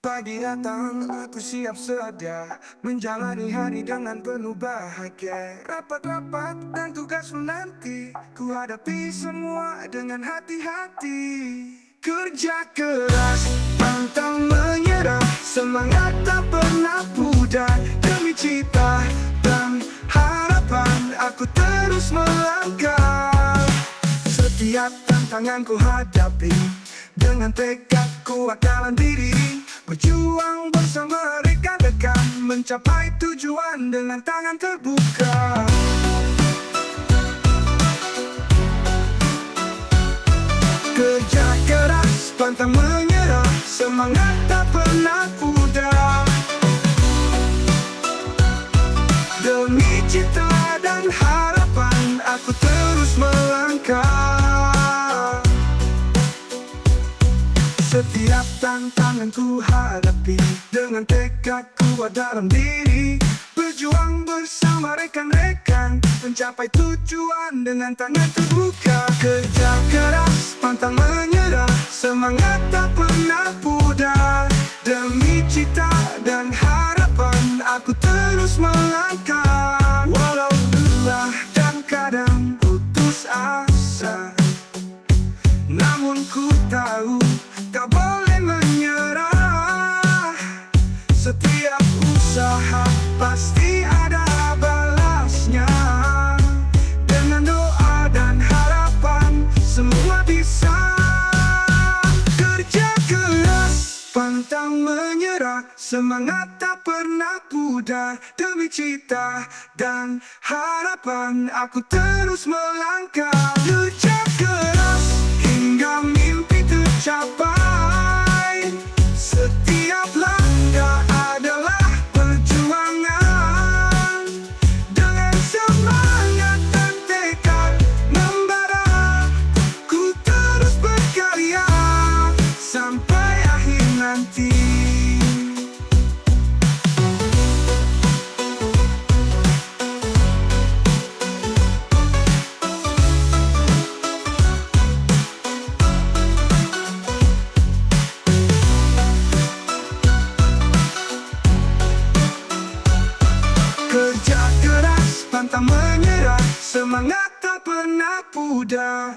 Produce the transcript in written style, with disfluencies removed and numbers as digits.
Pagi datang, aku siap sedia menjalani hari dengan penuh bahagia. Rapat-rapat dan tugas menanti, ku hadapi semua dengan hati-hati. Kerja keras, pantang menyerah, semangat tak pernah pudar. Demi cita dan harapan, aku terus melangkah. Setiap tantangan ku hadapi dengan tekad kuat dalam diri. Berjuang bersama rekan-rekan, mencapai tujuan dengan tangan terbuka. Kerja keras, pantang menyerah, semangat tak pernah pudar. Demi cita dan harapan, aku terus melangkah. Setiap tantangan ku hadapi dengan tekad kuat dalam diri. Berjuang bersama rekan-rekan, mencapai tujuan dengan tangan terbuka. Kerja keras, pantang menyerah, semangat tak pernah pudar. Demi cita dan harapan, aku terus melangkah. Walau lelah dan kadang putus asa, namun ku tahu tak boleh menyerah. Setiap usaha pasti ada balasnya. Dengan doa dan harapan, semua bisa. Kerja keras, pantang menyerah, semangat tak pernah pudar. Demi cita dan harapan, aku terus melangkah. Kerja keras hingga mimpi tercapai. Setiap langkah adalah perjuangan. Dengan semangat dan tekad membara, ku terus berkarya sampai akhir nanti. Kerja keras, pantang menyerah, semangat tak pernah pudar.